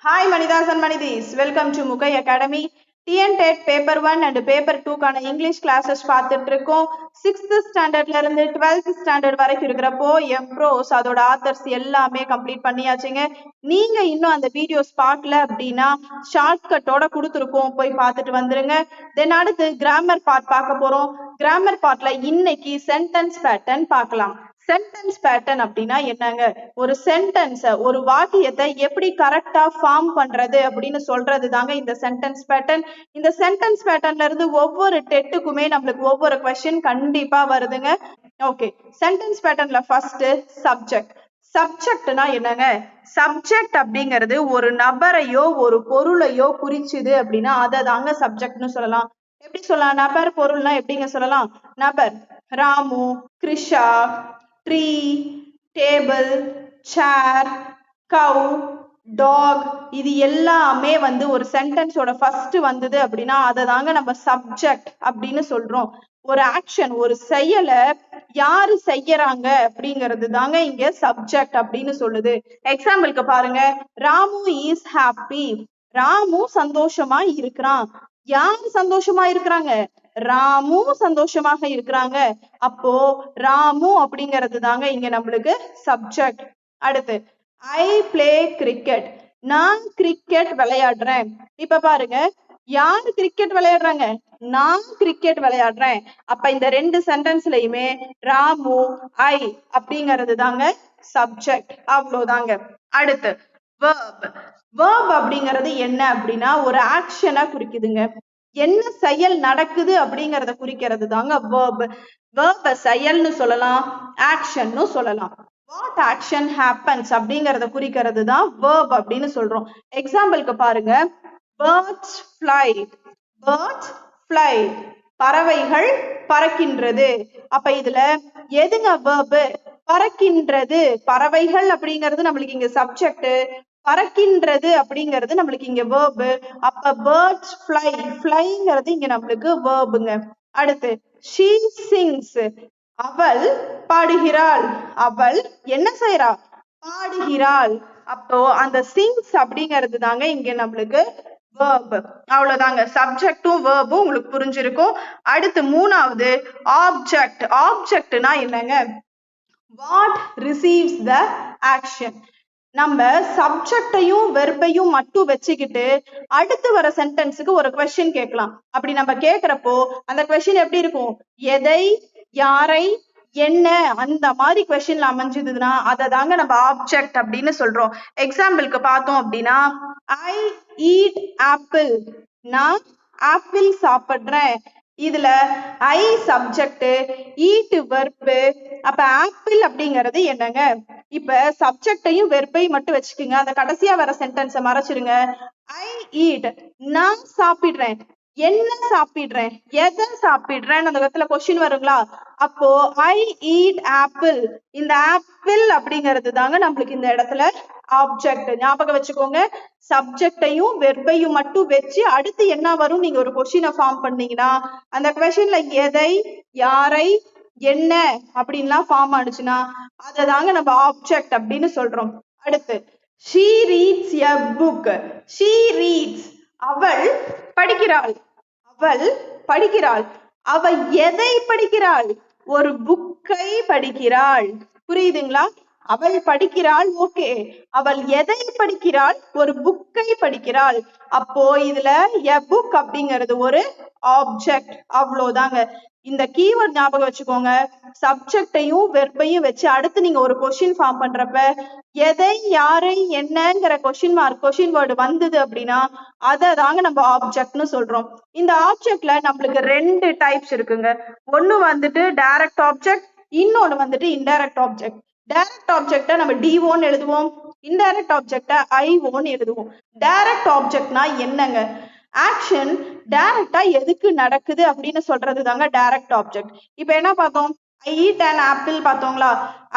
Hi Manidas and Manidis, welcome to Mukai Academy. TNTET paper 1 and paper 2 கான English classes பார்த்துட்டு இருக்கோம். 6th ஸ்டாண்டர்ட்ல இருந்து 12th ஸ்டாண்டர்ட் வரைக்கும் இருக்கிறப்போ எம்ப்ரோஸ் அதோட ஆத்தர்ஸ் எல்லாமே கம்ப்ளீட் பண்ணியாச்சுங்க. நீங்க இன்னும் அந்த வீடியோஸ் பார்க்கல அப்படின்னா ஷார்ட்கட்டோட கொடுத்துருக்கோம், போய் பார்த்துட்டு வந்துருங்க. தென் அடுத்து கிராமர் பார்ட் பார்க்க போறோம். கிராமர் பார்ட்ல இன்னைக்கு சென்டென்ஸ் பேட்டர்ன் பார்க்கலாம். சென்டென்ஸ் பேட்டர்ன் அப்படின்னா என்னங்க? ஒரு சென்டென்ஸ ஒரு வாக்கியத்தை எப்படி கரெக்டா ஃபார்ம் பண்றது அப்படின்னு சொல்றது தாங்க இந்த சென்டென்ஸ் பேட்டர்ன். இந்த சென்டென்ஸ் பேட்டர்ன்ல இருந்து ஒவ்வொரு டெட்டுக்குமே நம்மளுக்கு ஒவ்வொரு கொஸ்டின் கண்டிப்பா வருதுங்க. ஓகே, சென்டென்ஸ் பேட்டர்ன்ல ஃபர்ஸ்ட் சப்ஜெக்ட். சப்ஜெக்ட்னா என்னங்க? சப்ஜெக்ட் அப்படிங்கிறது ஒரு நபரையோ ஒரு பொருளையோ குறிச்சுது அப்படின்னா அதை தாங்க சப்ஜெக்ட்னு சொல்லலாம். எப்படி சொல்லலாம்? நபர் பொருள்னா எப்படிங்க சொல்லலாம்? நபர் ராமு, கிருஷா, ட்ரீ, டேபிள், சேர், கவ், டாக், இது எல்லாமே வந்து ஒரு சென்டென்ஸோட ஃபர்ஸ்ட் வந்தது அப்படின்னா அதை தாங்க நம்ம சப்ஜெக்ட் அப்படின்னு சொல்றோம். ஒரு ஆக்ஷன், ஒரு செயலை யாரு செய்யறாங்க அப்படிங்கிறது தாங்க இங்க சப்ஜெக்ட் அப்படின்னு சொல்லுது. எக்ஸாம்பிளுக்கு பாருங்க, ராமு இஸ் ஹாப்பி. ராமு சந்தோஷமா இருக்கிறான். யாரு சந்தோஷமா இருக்கிறாங்க? ராமு சந்தோஷமாக இருக்கிறாங்க. அப்போ ராமு அப்படிங்கிறது தாங்க இங்க நம்மளுக்கு சப்ஜெக்ட். அடுத்து ஐ பிளே கிரிக்கெட். நான் கிரிக்கெட் விளையாடுறேன். இப்ப பாருங்க, யாரு கிரிக்கெட் விளையாடுறாங்க? நான் கிரிக்கெட் விளையாடுறேன். அப்ப இந்த ரெண்டு சென்டென்ஸ்லயுமே ராமு ஐ அப்படிங்கிறது தாங்க சப்ஜெக்ட். அவ்வளவுதாங்க. அடுத்து வேர்ப். வேர்ப் அப்படிங்கிறது என்ன அப்படின்னா ஒரு ஆக்ஷனை குறிக்குதுங்க. என்ன செயல் நடக்குது அப்படிங்கறத குறிக்கிறது தாங்க வேர்ப். வேர்ப செயல்னு சொல்லலாம், ஆக்ஷன்னு சொல்லலாம். வாட் ஆக்ஷன் ஹேப்பன்ஸ் அப்படிங்கறத குறிக்கிறது தான் வேர்ப் அப்படின்னு சொல்றோம். எக்ஸாம்பிளுக்கு பாருங்க, பேர்ட்ஸ் ஃப்ளை. பேர்ட்ஸ் ஃப்ளை, பறவைகள் பறக்கின்றது. அப்ப இதுல எதுங்க வேர்ப்? பறக்கின்றது, பறவைகள் அப்படிங்கிறது நம்மளுக்கு இங்க சப்ஜெக்ட், பறக்கின்றது அப்படிங்கிறது நம்மளுக்கு இங்க வேர்ப். அப்ப பேர்ட்ஸ் ஃப்ளை, ஃப்ளைங்கிறது இங்க நம்மளுக்கு வேர்புங்க. அடுத்து she sings. அவள் பாடுகிறாள். அவள் என்ன செய்யறா? பாடுகிறாள். அப்போ அந்த சிங்ஸ் அப்படிங்கிறது தாங்க இங்க நம்மளுக்கு வேர்ப். அவ்வளவுதாங்க, சப்ஜெக்டும் வேர்பும் உங்களுக்கு புரிஞ்சிருக்கும். அடுத்து மூணாவது ஆப்ஜெக்ட். ஆப்ஜெக்ட்னா என்னங்க? What receives the action. நம்ம சப்ஜெக்டையும் வெர்பையும் மட்டும் வச்சுக்கிட்டு அடுத்து வர சென்டென்ஸுக்கு ஒரு கொஸ்டின் கேட்கலாம். அப்படி நம்ம கேட்கிறப்போ அந்த கொஸ்டின் எப்படி இருக்கும்? எதை, யாரை, என்ன, அந்த மாதிரி கொஸ்டின்ல அமைஞ்சதுன்னா அதை தாங்க நம்ம ஆப்ஜெக்ட் அப்படின்னு சொல்றோம். எக்ஸாம்பிளுக்கு பார்த்தோம் அப்படின்னா, ஐ ஈட் ஆப்பிள். நான் ஆப்பிள் சாப்பிடுறேன். இதுல ஐ சப்ஜெக்ட், ஈட் வெர்பு. அப்ப ஆப்பிள் அப்படிங்கிறது என்னங்க? இப்ப சப்ஜெக்டையும் வெர்பையும் மட்டும் வச்சுக்கோங்க, அந்த கடைசியா வர சென்டென்ஸை மறைச்சிருங்க. ஐ ஈட், நான் சாப்பிடுறேன். என்ன சாப்பிடுறேன்? எதை சாப்பிடுறேன்? அந்த இடத்துல கொஸ்டின் வருங்களா? அப்போ ஐ ஈட் ஆப்பிள், இந்த ஆப்பிள் அப்படிங்கிறது தாங்க நம்மளுக்கு இந்த இடத்துல ஆப்ஜெக்ட். ஞாபகம் வச்சுக்கோங்க, சப்ஜெக்டையும் வெர்பையும் மட்டும் வச்சு அடுத்து என்ன வரும் நீங்க ஒரு கொஸ்டினை ஃபார்ம் பண்ணீங்கன்னா அந்த கொஸ்டின்ல எதை, யாரை, என்ன அப்படின்லாம் ஃபார்ம் ஆனிச்சுன்னா அதை தாங்க நம்ம ஆப்ஜெக்ட் அப்படின்னு சொல்றோம். அடுத்து she reads a book. she reads, அவள் படிக்கிறாள். அவள் படிக்கிறாள். அவள் எதை படிக்கிறாள்? ஒரு புக்கை படிக்கிறாள். புரியுதுங்களா? அவள் படிக்கிறாள், ஓகே. அவள் எதை படிக்கிறாள்? ஒரு புக்கை படிக்கிறாள். அப்போ இதுல a book அப்படிங்கிறது ஒரு ஆப்ஜெக்ட். அவ்வளவுதாங்க. இந்த கீவேர்ட் ஞாபகம் வச்சுக்கோங்க, சப்ஜெக்டையும் வெர்பையும் வச்சு அடுத்து நீங்க ஒரு கொஸ்டின் ஃபார்ம் பண்றப்ப எதை, யாரை, என்னங்கிற கொஸ்டின் மார்க், கொஸ்டின் வேர்டு வந்தது அப்படின்னா அதை தாங்க நம்ம ஆப்ஜெக்ட்னு சொல்றோம். இந்த ஆப்ஜெக்ட்ல நம்மளுக்கு ரெண்டு டைப்ஸ் இருக்குங்க. ஒண்ணு வந்துட்டு டைரக்ட் ஆப்ஜெக்ட், இன்னொன்னு வந்துட்டு இன்டைரக்ட் ஆப்ஜெக்ட். டைரக்ட் ஆப்ஜெக்ட நம்ம டிஓன்னு எழுதுவோம், இன்டைரக்ட் ஆப்ஜெக்ட ஐஓன்னு எழுதுவோம். டைரக்ட் ஆப்ஜெக்ட்னா என்னங்க? ஆக்ஷன் டைரக்டா எதுக்கு நடக்குது அப்படின்னு சொல்றது தாங்க டைரக்ட் ஆப்ஜெக்ட். இப்ப என்ன பார்த்தோம்? ஐ ஈட் அண்ட் ஆப்பிள் பார்த்தோங்களா?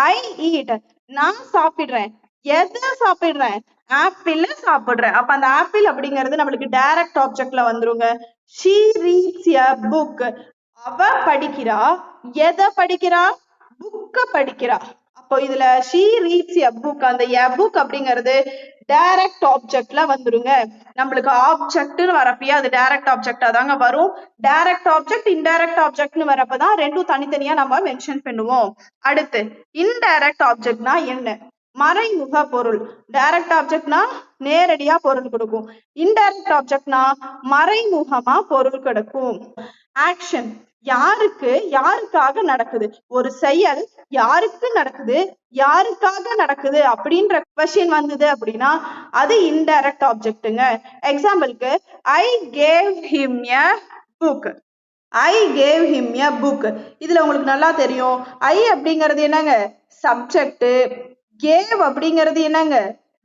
ஐ ஈட், நான் சாப்பிடுறேன். எதை சாப்பிடுறேன்? ஆப்பிள் சாப்பிடுறேன். அப்ப அந்த ஆப்பிள் அப்படிங்கிறது நம்மளுக்கு டைரக்ட் ஆப்ஜெக்ட்ல வந்துருங்க. she reads a book. அவ படிக்கிறா. எதை படிக்கிறா? புக்க படிக்கிறா. அப்போ இதுல she reads a book, அந்த a book அப்படிங்கிறது டைரக்ட் ஆப்ஜெக்ட்ல வந்துருங்க. நம்மளுக்கு ஆப்ஜெக்ட்னு வரப்பயே அது டைரக்ட் ஆப்ஜெக்டா தாங்க வரும். டைரக்ட் ஆப்ஜெக்ட் இன்டைரக்ட் ஆப்ஜெக்ட்னு வரப்பதான் ரெண்டும் தனித்தனியா நம்ம மென்ஷன் பண்ணுவோம். அடுத்து இன்டைரக்ட் ஆப்ஜெக்ட்னா என்ன? மறைமுக பொருள். டைரக்ட் ஆப்ஜெக்ட்னா நேரடியா பொருள் கொடுக்கும். இன்டைரக்ட் ஆப்ஜெக்ட்னா மறைமுகமா பொருள் கொடுக்கும். ஆக்ஷன் யாருக்கு யாருக்காக நடக்குது, ஒரு செயல் யாருக்கு நடக்குது யாருக்காக நடக்குது அப்படின்ற கொஸ்டின் வந்தது அப்படின்னா அது இன்டைரக்ட் ஆப்ஜெக்ட்டுங்க. எக்ஸாம்பிளுக்கு ஐ gave him a book. I gave him a book. இதுல உங்களுக்கு நல்லா தெரியும் ஐ அப்படிங்கிறது என்னங்க சப்ஜெக்ட், கேவ் அப்படிங்கிறது என்னங்க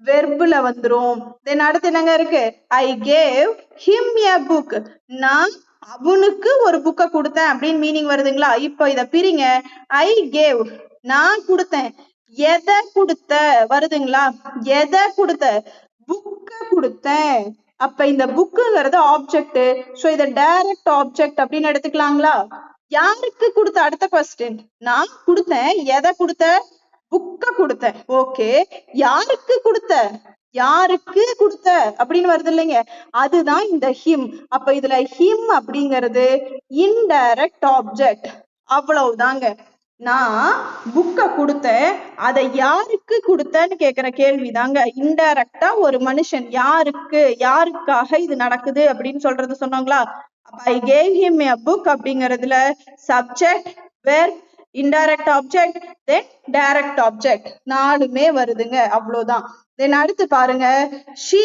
வெர்புல வந்துரும். தென் அடுத்து என்னங்க இருக்கு ஐ கேவ் ஹிம் எ புக். நான் அவனுக்கு ஒரு புக்கை கொடுத்தேன் அப்படின்னு மீனிங் வருதுங்களா? இப்போ இத பிரிங்க. ஐ கேவ் நான் கொடுத்தேன், எதை கொடுத்த வருதுங்களா? எதை கொடுத்த? புக்கை கொடுத்தேன். அப்ப இந்த புக்குங்கிறது ஆப்ஜெக்ட். சோ இத டைரக்ட் ஆப்ஜெக்ட் அப்படின்னு எடுத்துக்கலாங்களா? யாருக்கு கொடுத்த? அடுத்த கொஸ்டின். நான் கொடுத்தேன், எதை கொடுத்த? புக்க கொடுத்தேன். ஓகே, யாருக்கு கொடுத்த? யாருக்கு கொடுத்த அப்படின்னு வருது இல்லைங்க, அதுதான் இந்த ஹிம். அப்ப இதுல ஹிம் அப்படிங்கிறது இன்டைரக்ட் ஆப்ஜெக்ட். அவ்வளவுதாங்க. நான் புக்க கொடுத்தேன், அதை யாருக்கு கொடுத்தேன்னு கேக்குற கேள்விதாங்க. இன்டைரக்டா ஒரு மனுஷன் யாருக்கு யாருக்காக இது நடக்குது அப்படின்னு சொல்றது சொன்னாங்களா? அப்ப ஐ கேவ் ஹிம் எ புக் அப்படிங்கறதுல சப்ஜெக்ட், வெர்ப், இன்டைரக்ட் ஆப்ஜெக்ட், தென் டைரக்ட் ஆப்ஜெக்ட் நாலுமே வருதுங்க. அவ்வளவுதான். தென் அடுத்து பாருங்க, she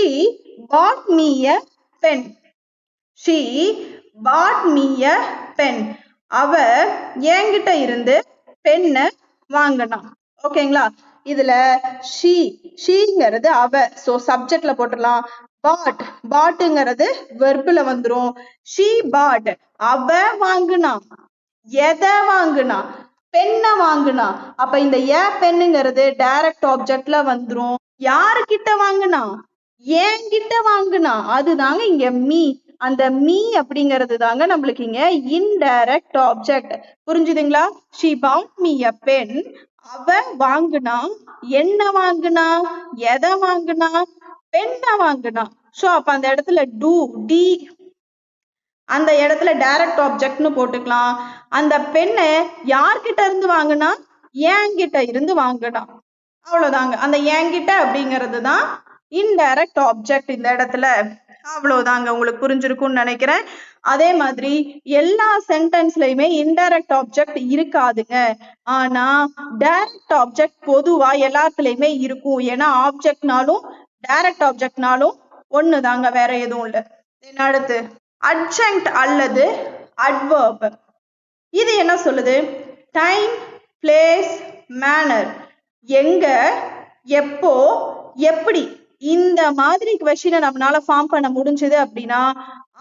bought me a pen. she bought me a pen. அவ என்கிட்ட இருந்து பெண்ணை வாங்கினான். ஓகேங்களா? இதுல ஷீங்கிறது அவ, சோ சப்ஜெக்ட்ல போட்டுடலாம். பாட், பாட்டுங்கிறது வெர்புல வந்துரும். she bought அவ வாங்குனா. எதை வாங்குனா? பெண்ணை வாங்குனா. அப்ப இந்த ஏ பெண்ணுங்கிறது டைரக்ட் ஆப்ஜெக்ட்ல வந்துரும். யாருக்கிட்ட வாங்குனா? என்கிட்ட வாங்குனா. அதுதாங்க இங்க மீ. அந்த மீ அப்படிங்கிறது தாங்க நம்மளுக்கு இங்க இன்டைரக்ட் ஆப்ஜெக்ட். புரிஞ்சுதுங்களா? she bought me a pen. அவ வாங்குனா. என்ன வாங்குனா? எதை வாங்குனா? பெண்ணை வாங்குனா. சோ அப்ப அந்த இடத்துல டூ டி அந்த இடத்துல டைரக்ட் ஆப்ஜெக்ட்னு போட்டுக்கலாம். அந்த பெண்ணை யார்கிட்ட இருந்து வாங்குனா? என்கிட்ட இருந்து வாங்குனா. அவ்வளவுதாங்க. அந்த என்கிட்ட அப்படிங்கிறது தான் இன்டைரக்ட் ஆப்ஜெக்ட் இந்த இடத்துல. அவ்வளவுதாங்க. உங்களுக்கு புரிஞ்சிருக்கும்னு நினைக்கிறேன். அதே மாதிரி எல்லா சென்டென்ஸ்லயுமே இன்டைரக்ட் ஆப்ஜெக்ட் இருக்காதுங்க. ஆனா டைரக்ட் ஆப்ஜெக்ட் பொதுவா எல்லாத்துலயுமே இருக்கும். ஏன்னா ஆப்ஜெக்ட்னாலும் டைரக்ட் ஆப்ஜெக்ட்னாலும் ஒண்ணுதாங்க, வேற எதுவும் இல்லை. அடுத்து அட்ஜங்க்ட் அல்லது அட்வர்ப். இது என்ன சொல்லுது? Time, place, manner. எங்க, எப்போ, எப்படி, இந்த மாதிரி கொஸ்டினை நம்மளால ஃபார்ம் பண்ண முடிஞ்சது அப்படின்னா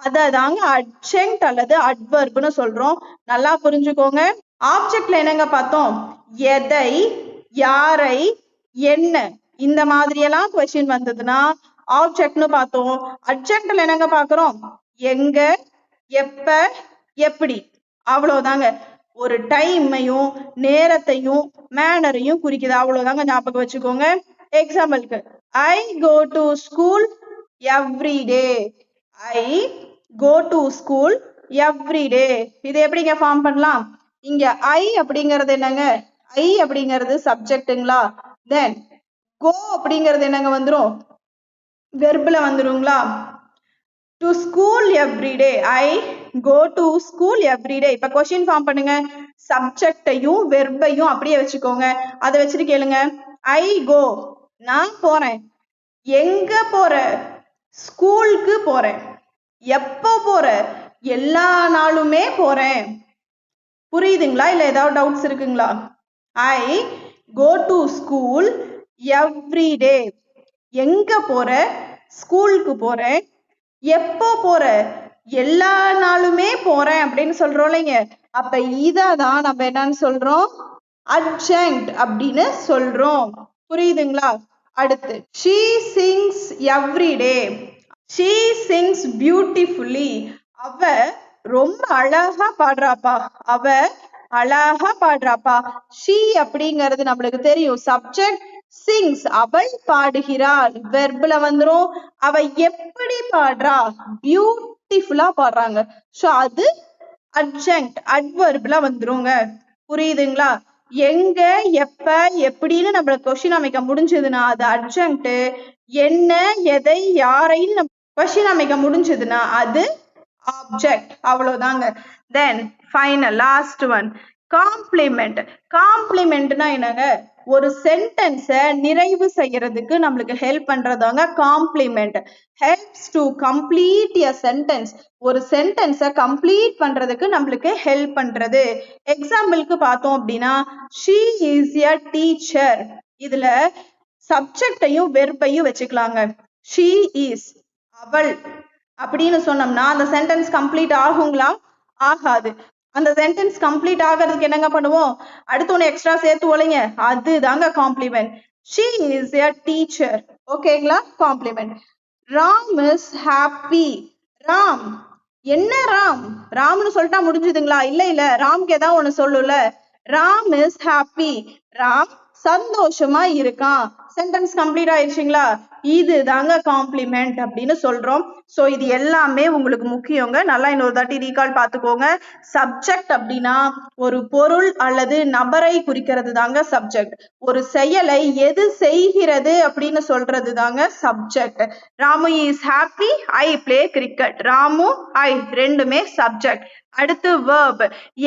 அதை தாங்க அட்ஜங்க்ட் அல்லது அட்வர்ப்னு சொல்றோம். நல்லா புரிஞ்சுக்கோங்க. ஆப்ஜெக்ட்ல என்னங்க பார்த்தோம்? எதை, யாரை, என்ன, இந்த மாதிரி எல்லாம் கொஸ்டின் வந்ததுன்னா ஆப்ஜெக்ட்னு பார்த்தோம். அட்ஜங்க்ட்ல என்னங்க பாக்குறோம்? எங்க, எப்ப, எப்படி. அவ்வளவுதாங்க. ஒரு டைமையும் நேரத்தையும் மேனரையும் குறிக்குது. அவ்வளவுதாங்க, ஞாபகம் வச்சுக்கோங்க. எக்ஸாம்பிளுக்கு I go to school every day. I go to school every day. இது எப்படிங்க ஃபார்ம் பண்ணலாம்? இங்க ஐ அப்படிங்கிறது என்னங்க? ஐ அப்படிங்கிறது சப்ஜெக்ட்டுங்களா? தென் கோ அப்படிங்கிறது என்னங்க வந்துரும்? வெர்புல வந்துருங்களா? To school every day. I go to school every day. இப்ப கொஸ்டின் ஃபார்ம் பண்ணுங்க. சப்ஜெக்டையும் வெர்பையும் அப்படியே வச்சுக்கோங்க. அதை வச்சுட்டு கேளுங்க. ஐ கோ நான் போறேன். எங்க போற? ஸ்கூலுக்கு போறேன். எப்போ போற? எல்லா நாளுமே போறேன். புரியுதுங்களா? இல்ல ஏதாவது டவுட்ஸ் இருக்குங்களா? I go to school every day. எங்க போற? ஸ்கூலுக்கு போறேன். எப்போ போற? எல்லா நாளுமே போறேன் அப்படின்னு சொல்றோம் இல்லைங்க. அப்ப இததான் நம்ம என்னன்னு சொல்றோம்? அட்ஜங்க்ட் அப்படின்னு சொல்றோம். புரியுதுங்களா? அடுத்து she sings every day. she sings beautifully. அவ ரொம்ப அழகா பாடுறாப்பா. அவ அழகா பாடுறாப்பா. she அப்படிங்கிறது நம்மளுக்கு தெரியும் சப்ஜெக்ட். sings அவள் பாடுகிறாள் வெர்ப்ல வந்துரும். அவ எப்படி பாடுறா பியூட்டிஃபுல்லா பாடுறாங்க. சோ அது adjunct adverbல வந்துருங்க. புரியுதுங்களா? எங்க எப்ப எப்படின்னு நம்மள கொஸ்டின் அமைக்க முடிஞ்சதுன்னா அது adjunct. என்ன எதை யாரைன்னு நம்ம கொஸ்டின் அமைக்க முடிஞ்சதுன்னா அது object. அவ்வளவுதாங்க. then final last one complement. complementனா என்னங்க? ஒரு சென்டென்ஸ நிறைவு செய்யறதுக்கு நம்மளுக்கு ஹெல்ப் பண்றதாங்க complement. helps to complete a sentence. ஒரு சென்டென்ஸ கம்ப்ளீட் பண்றதுக்கு நம்மளுக்கு ஹெல்ப் பண்றது. எக்ஸாம்பிளுக்கு பார்த்தோம் அப்படின்னா she is a teacher. இதுல சப்ஜெக்டையும் வெர்பையும் வச்சுக்கலாங்க. she is அவள் அப்படின்னு சொன்னோம்னா அந்த சென்டென்ஸ் கம்ப்ளீட் ஆகுங்களா? ஆகாது. அந்த சென்டென்ஸ் கம்ப்ளீட் ஆகிறதுக்கு என்னங்க பண்ணுவோம்? அடுத்து ஒன்று எக்ஸ்ட்ரா சேர்த்து ஒலைங்க. அதுதாங்க complement. she is a teacher. ஓகேங்களா? Complement. Ram is happy. Ram என்ன ராம்? ராம்னு சொல்லிட்டா முடிஞ்சுதுங்களா? இல்ல இல்ல, ராம்க்கு ஏதாவது ஒண்ணு சொல்லுல. Ram is happy. ராம் சந்தோஷமா இருக்கான். சென்டென்ஸ் கம்ப்ளீட் ஆயிடுச்சுங்களா? இது தாங்க காம்ப்ளிமெண்ட் அப்படின்னு சொல்றோம். சோ இது எல்லாமே உங்களுக்கு முக்கியங்க. நல்லா இன்னொரு தாட்டி ரீகால் பார்த்துக்கோங்க. சப்ஜெக்ட் அப்படின்னா ஒரு பொருள் அல்லது நபரை குறிக்கிறது தாங்க சப்ஜெக்ட். ஒரு செயலை எது செய்கிறது அப்படின்னு சொல்றது தாங்க subject. Ramu is happy, I play cricket. Ramu I ரெண்டுமே சப்ஜெக்ட். அடுத்து verb.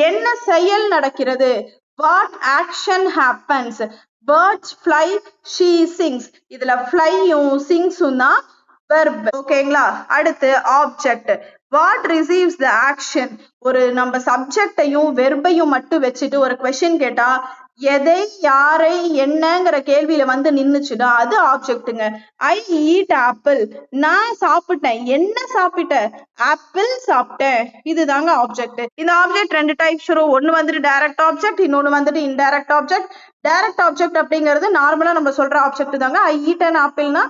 என்ன செயல் நடக்கிறது? what action happens? birds fly, she sings. இதுல flyயும் singsம் தான் verb. ஓகேங்களா? அடுத்து object. what receives the action? ஒரு நம்ம சப்ஜெக்டையும் வெர்பையும் மட்டும் வச்சுட்டு ஒரு கொஸ்டின் கேட்டா எதை யாரை என்னங்கிற கேள்வியில வந்து நின்னுச்சுடா அது ஆப்ஜெக்ட்டுங்க. I eat apple. நான் சாப்பிட்டேன். என்ன சாப்பிட்டேன்? ஆப்பிள் சாப்பிட்டேன். இதுதாங்க ஆப்ஜெக்ட். இந்த ஆப்ஜெக்ட் ரெண்டு டைப்ஸ் வரும். ஒன்னு வந்துட்டு டைரக்ட் ஆப்ஜெக்ட், இன்னொன்னு வந்துட்டு இன்டைரக்ட் ஆப்ஜெக்ட். டைரக்ட் ஆப்ஜெக்ட் அப்படிங்கிறது நார்மலா நம்ம சொல்ற ஆப்ஜெக்ட் தாங்க. ஐ ஈட் அன் ஆப்பிள்னா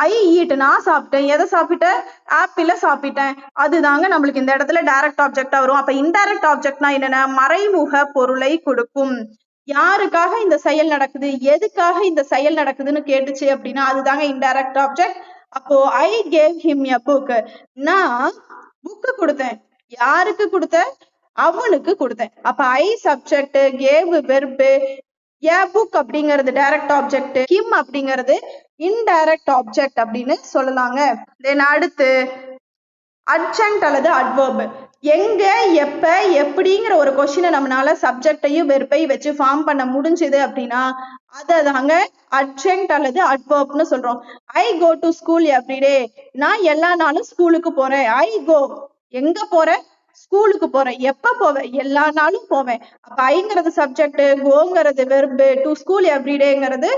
ஐ ஈட் நான் சாப்பிட்டேன். எதை சாப்பிட்டேன்? ஆப்பிள சாப்பிட்டேன். அதுதாங்க நம்மளுக்கு இந்த இடத்துல டைரக்ட் ஆப்ஜெக்டா வரும். அப்ப இன்டைரக்ட் ஆப்ஜெக்ட்னா என்னன்னா மறைமுக பொருளை கொடுக்கும். யாருக்காக இந்த செயல் நடக்குது, எதுக்காக இந்த செயல் நடக்குதுன்னு கேட்டுச்சு அப்படின்னா அதுதாங்க இன்டைரக்ட் ஆப்ஜெக்ட். அப்போ I gave him a book. நான் புக்கு கொடுத்தேன். யாருக்கு கொடுத்தேன்? அவனுக்கு கொடுத்தேன். அப்ப I subject, gave verb, a book அப்படிங்கிறது டைரக்ட் ஆப்ஜெக்ட், ஹிம் அப்படிங்கிறது இன்டைரக்ட் ஆப்ஜெக்ட் அப்படின்னு சொல்லலாங்க. தென் அடுத்து adjunct அல்லது adverb. எங்க எப்ப எப்படிங்கிற ஒரு கொஸ்டினை நம்மளால சப்ஜெக்டையும் வெர்பையும் வச்சு ஃபார்ம் பண்ண முடிஞ்சது அப்படின்னா அதை தாங்க adjunct அல்லது adverbனு சொல்றோம். ஐ கோ டு ஸ்கூல் எவ்ரிடே. நான் எல்லா நாளும் ஸ்கூலுக்கு போறேன். ஐ கோ எங்க போறேன்? ஸ்கூலுக்கு போறேன். எப்ப போவேன்? எல்லா நாளும் போவேன். அப்ப ஐங்கிறது சப்ஜெக்ட், கோங்கிறது வெர்ப், டு ஸ்கூல் எவ்ரிடேங்கிறது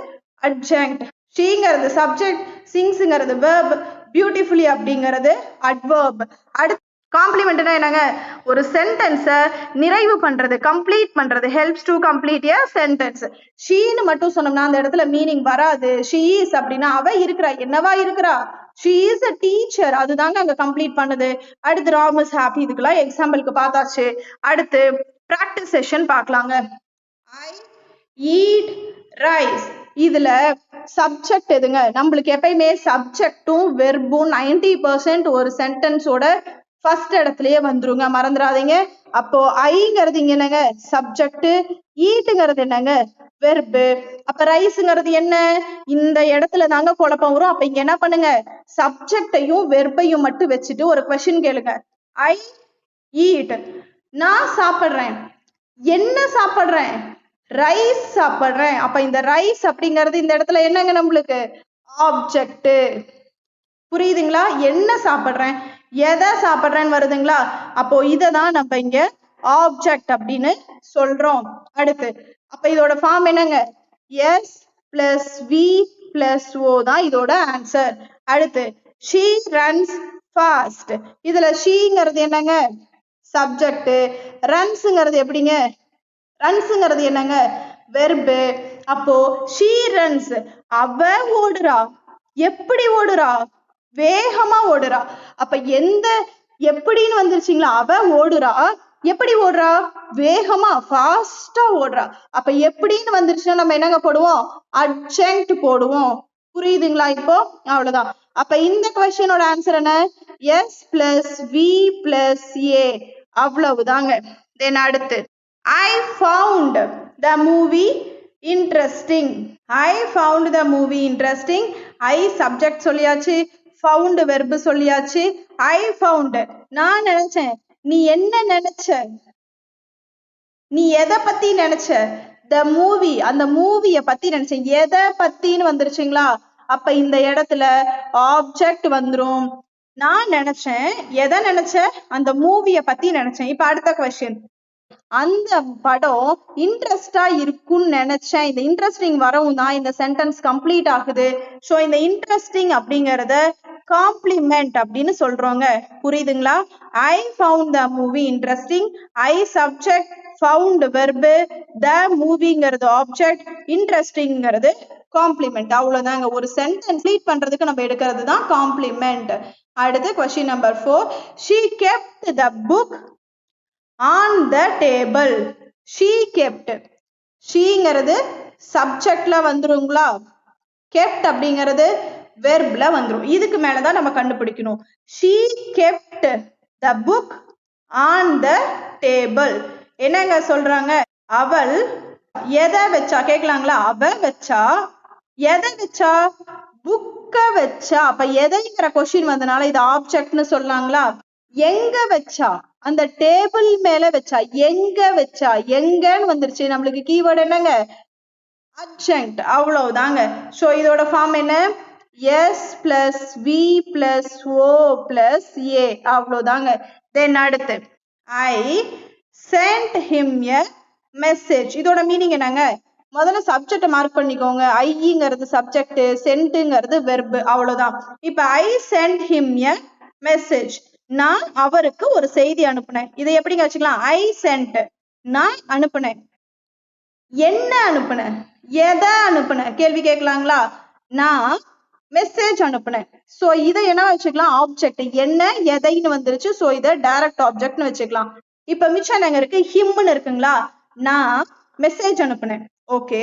adjunct. ஷீங்கிறது சப்ஜெக்ட், சிங்ஸ்ங்கிறது வெர்ப், பியூட்டிஃபுல்லி அப்படிங்கிறது adverb. அடுத்து காம்ப்ளிமெண்ட்னா என்னங்க? ஒரு சென்டென்ஸை நிறைவு பண்றது, கம்ப்ளீட் பண்றது. Helps to complete a sentence. ஷீன்னு மட்டும் சொன்னோம்னா அந்த இடத்துல மீனிங் வராது. ஷீ இஸ் அப்படின்னா அவ இருக்கிறா. என்னவா இருக்கிறா? She is a teacher. அதுதாங்க அங்க கம்ப்ளீட் பண்ணுது. அடுத்து ராம் இஸ் ஹாப்பி. இதுக்கெல்லாம் எக்ஸாம்பிளுக்கு பார்த்தாச்சு. அடுத்து பிராக்டிஸ் செஷன் பார்க்கலாங்க. I eat rice. இதுல சப்ஜெக்ட் எதுங்க? நம்மளுக்கு எப்பயுமே சப்ஜெக்டும் வெர்பும் 90% ஒரு சென்டென்ஸோட ஃபர்ஸ்ட் இடத்துலயே வந்துருங்க, மறந்துடாதீங்க. அப்போ ஐங்கிறது இங்க என்னங்க? சப்ஜெக்ட். ஈட்டுங்கிறது என்னங்க? வெர்ப். அப்ப ரைஸ்ங்கிறது என்ன? இந்த இடத்துல தாங்க குழப்பம் வரும். அப்ப இங்க என்ன பண்ணுங்க? சப்ஜெக்டையும் வெர்பையும் மட்டும் வச்சுட்டு ஒரு கொஸ்டின் கேளுங்க. ஐ ஈட். நான் சாப்பிடுறேன். என்ன சாப்பிடுறேன்? ரைஸ் சாப்பிடுறேன். அப்ப இந்த ரைஸ் அப்படிங்கிறது இந்த இடத்துல என்னங்க? நம்மளுக்கு ஆப்ஜெக்ட். புரியுதுங்களா? என்ன சாப்பிடுறேன், எதை சாப்பிடுறேன்னு வருதுங்களா? அப்போ இததான் நம்ம இங்க ஆப்ஜெக்ட் அப்படின்னு சொல்றோம். அடுத்து அப்ப இதோட ஃபார்ம் என்னங்க? எஸ் பிளஸ் வி பிளஸ் ஓ தான் இதோட ஆன்சர். அடுத்து she runs fast. இதுல ஷீங்கிறது என்னங்க? சப்ஜெக்ட். ரன்ஸ்ங்கிறது எப்படிங்க? ரன்ஸ்ங்கிறது என்னங்க? வெர்ப். அப்போ she runs அவ ஓடுறா. எப்படி ஓடுறா? வேகமா ஓடுறா. அப்ப எந்த எப்படின்னு வந்துருச்சுங்களா? அவ ஓடுறா எப்படி ஓடுறா? வேகமா ஃபாஸ்டா ஓடுறா. அப்ப எப்படின்னு வந்துருச்சுன்னா நம்ம என்னங்க போடுவோம்? adjunct போடுவோம். புரியுதுங்களா இப்போ? அவ்வளவுதான். அப்ப இந்த கொஸ்டினோட ஆன்சர் என்ன? S plus V plus A. அவ்வளவுதாங்க. தென் அடுத்து I found the movie interesting. I found the movie interesting. I subject சொல்லியாச்சு, found verb சொல்லியாச்சு. I found நான் நினைச்சேன். நீ என்ன நினைச்ச? நீ எதை பத்தி நினைச்ச? the movie அந்த மூவிய பத்தி நினைச்சேன். எதை பத்தின்னு வந்துருச்சுங்களா? அப்ப இந்த இடத்துல ஆப்ஜெக்ட் வந்துரும். நான் நினைச்சேன். எதை நினைச்ச? அந்த மூவிய பத்தி நினைச்சேன். இப்ப அடுத்த கொஸ்டின். அந்த படம் இன்ட்ரெஸ்டா இருக்கும்னு நினைச்சேன். இந்த இன்ட்ரெஸ்டிங் வரவும் தான் இந்த சென்டென்ஸ் கம்ப்ளீட் ஆகுது. சோ இந்த இன்ட்ரெஸ்டிங் அப்படிங்கறத காம்ப்ளிமெண்ட் அப்படின்னு சொல்றோங்க. புரியுதுங்களா? I found the movie interesting. I subject, found verb, the movieங்கிறது ஆப்ஜெக்ட், இன்ட்ரெஸ்டிங்கிறது காம்ப்ளிமெண்ட். அவ்வளவுதாங்க. ஒரு சென்டென்ஸ் கம்ப்ளீட் பண்றதுக்கு நம்ம எடுக்கிறது தான் காம்ப்ளிமெண்ட். அடுத்து question number 4. She kept the book on the table. She kept. sheங்கிறது சப்ஜெக்ட்ல வந்துருங்களா? kept அப்படிங்கிறது வெர்ப்ல வந்துரும். இதுக்கு மேலதான் நம்ம கண்டுபிடிக்கணும். She kept the book on the table. என்னங்க சொல்றாங்க? அவள் எதை வச்சா? கேட்கலாங்களா? அவ வச்சா, எதை வச்சா? புக்க வச்சா. அப்ப எதைங்கிற கொஸ்டின் வந்தனால இது ஆப்ஜெக்ட்னு சொல்லாங்களா? எங்க வச்சா? அந்த டேபிள் மேல வச்சா. எங்க வச்சா? எங்கன்னு வந்துருச்சு. நம்மளுக்கு கீவேர்டு என்னங்க? adjunct. அவ்வளவுதாங்க. சோ இதோட ஃபார்ம் என்ன? S plus V plus O plus A. அவ்வளவுதாங்க. தென் அடுத்து I sent him a message. இதோட மீனிங் என்னங்க? முதல்ல சப்ஜெக்ட் மார்க் பண்ணிக்கோங்க. ஐங்கிறது சப்ஜெக்ட், சென்ட்ங்கிறது வெர்ப். அவ்வளவுதான். இப்ப I sent him a message. நான் அவருக்கு ஒரு செய்தி அனுப்புனேன். இதை எப்படிங்க வச்சுக்கலாம்? I sent. நான் அனுப்புனேன். என்ன அனுப்புனேன்? எதை அனுப்புனேன்? கேள்வி கேட்கலாங்களா? நான் மெசேஜ் அனுப்புனேன். சோ இதை என்ன வச்சுக்கலாம்? ஆப்ஜெக்ட். என்ன எதைன்னு வந்துருச்சு. சோ இதை டைரக்ட் ஆப்ஜெக்ட்னு வச்சுக்கலாம். இப்ப மிச்சம் எங்க இருக்கு? ஹிம்னு இருக்குங்களா? நான் மெசேஜ் அனுப்புனேன். ஓகே,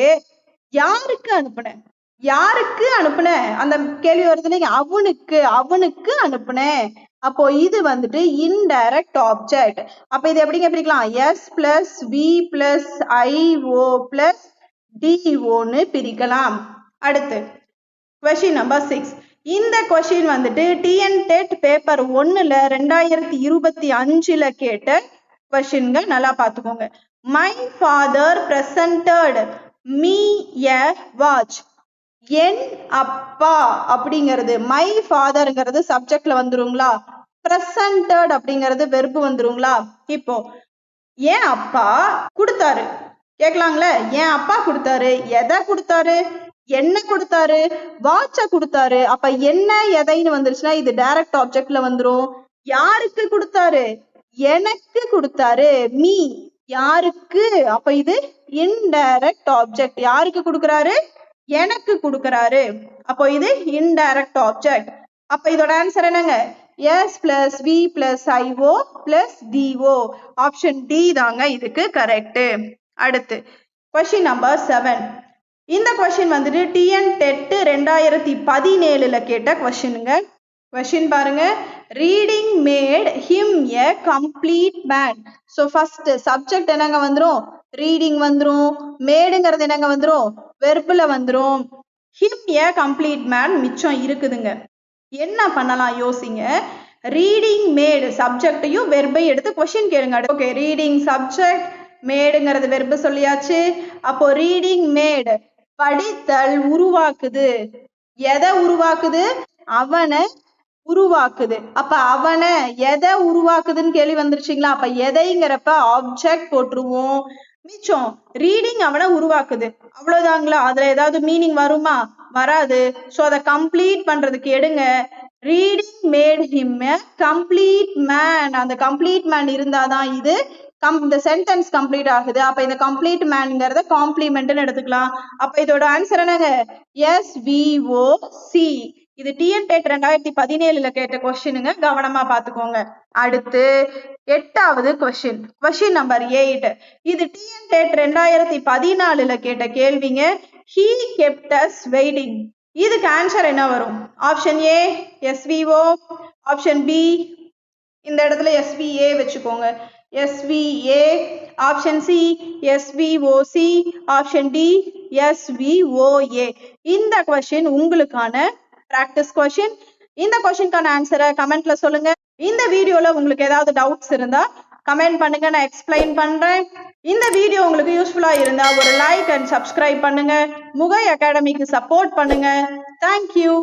யாருக்கு அனுப்புனேன்? யாருக்கு அனுப்புனேன்? அந்த கேள்வி வருது இல்லைங்க. அவனுக்கு, அவனுக்கு அனுப்புனேன். அப்போ இது வந்துட்டு இன்டைரக்ட் ஆப்ஜெக்ட். அப்ப இது எப்படிங்க பிரிக்கலாம்? S plus V plus IO plus DO ன்னு பிரிக்கலாம். அடுத்து கொஸ்டின் நம்பர் 6. இந்த கொஸ்டின் வந்துட்டு TNTET பேப்பர் 1ல 2025ல கேட்ட கொஸ்டின்கள். நல்லா பாத்துக்கோங்க. My father presented me a watch. என் அப்பா அப்படிங்கிறது my fatherங்கிறது சப்ஜெக்ட்ல வந்துருங்களா? presented அப்படிங்கிறது வெர்பு வந்துருங்களா? இப்போ என் அப்பா கொடுத்தாரு. கேட்கலாங்களே? என் அப்பா கொடுத்தாரு. எதை கொடுத்தாரு? என்ன கொடுத்தாரு? வாட்ச கொடுத்தாரு. அப்ப என்ன எதைன்னு வந்துருச்சுன்னா இது டைரக்ட் ஆப்ஜெக்ட்ல வந்துரும். யாருக்கு கொடுத்தாரு? எனக்கு கொடுத்தாரு. மீ. யாருக்கு? அப்ப இது இன்டைரக்ட் ஆப்ஜெக்ட். யாருக்கு கொடுக்கறாரு? எனக்கு கொடுக்கறாரு. அப்போ இது இன்டைரக்ட் ஆப்ஜெக்ட். அப்ப இதோட ஆன்சர் என்னங்க? S plus V plus IO plus DO. Option D தாங்க இதுக்கு கரெக்ட். அடுத்து கொஸ்டின் நம்பர் 7. இந்த கொஸ்டின் வந்துட்டு TNTET 2017ல கேட்ட கொஸ்டினுங்க. கொஸ்டின் பாருங்க. ரீடிங் மேட் ஹிம் எ complete man. So first subject என்னங்க வந்துரும்? ரீடிங் வந்துரும். மேடுங்கிறது என்னங்க வந்துரும்? வெர்புல வந்துரும். ஹிம் எ கம்ப்ளீட் மேன் மிச்சம் இருக்குதுங்க. என்ன பண்ணலாம் யோசிங்க. ரீடிங் மேடு சப்ஜெக்டையும் வெர்பையும் எடுத்து கொஸ்டின் கேளுங்க. ஓகே, ரீடிங் சப்ஜெக்ட், மேடுங்கிறது வெர்பு சொல்லியாச்சு. அப்போ ரீடிங் மேடு படித்தல் உருவாக்குது. எதை உருவாக்குது? அவனை உருவாக்குது. அப்ப அவனை எதை உருவாக்குதுன்னு கேள்வி வந்துருச்சுங்களா? அப்ப எதைங்கிறப்ப ஆப்ஜெக்ட் போட்டுருவோம். மிச்சம் ரீடிங் அவனை உருவாக்குது. அவ்வளவுதாங்களா? அதுல ஏதாவது மீனிங் வருமா? வராது. சோ அதை கம்ப்ளீட் பண்றதுக்கு எடுங்க. ரீடிங் மேட் ஹிம் எ கம்ப்ளீட் மேன். அந்த கம்ப்ளீட் மேன் இருந்தாதான் இது இந்த சென்டென்ஸ் கம்ப்ளீட் ஆகுது. அப்ப இந்த கம்ப்ளீட் மேன்ங்கிறத காம்ப்ளிமெண்ட்னு எடுத்துக்கலாம். அப்ப இதோட ஆன்சர் என்னங்க? SVOC. இது டிஎன்டெட் 2017 கேட்ட கொஸ்டினுங்க, கவனமா பாத்துக்கோங்க. அடுத்து 8வது கொஸ்டின், கொஸ்டின் நம்பர் 8. இது டிஎன்டெட் 2014 கேட்ட கேள்விங்க. He kept us waiting. இதுக்கு ஆன்சர் என்ன வரும்? Option A SVO, option B இந்த இடத்துல SVA வச்சுக்கோங்க, SVA, option C SVOC, option D SVOA. இந்த கொஸ்டின் உங்களுக்கான பிராக்டிஸ் கொஸ்டின். இந்த கொஸ்டினுக்கான ஆன்சரை கமெண்ட்ல சொல்லுங்க. இந்த வீடியோல உங்களுக்கு ஏதாவது டவுட்ஸ் இருந்தா கமெண்ட் பண்ணுங்க, நான் எக்ஸ்பிளைன் பண்றேன். இந்த வீடியோ உங்களுக்கு யூஸ்ஃபுல்லா இருந்தா ஒரு லைக் அண்ட் சப்ஸ்கிரைப் பண்ணுங்க. முகை அகாடமிக்கு சப்போர்ட் பண்ணுங்க. தேங்க்யூ.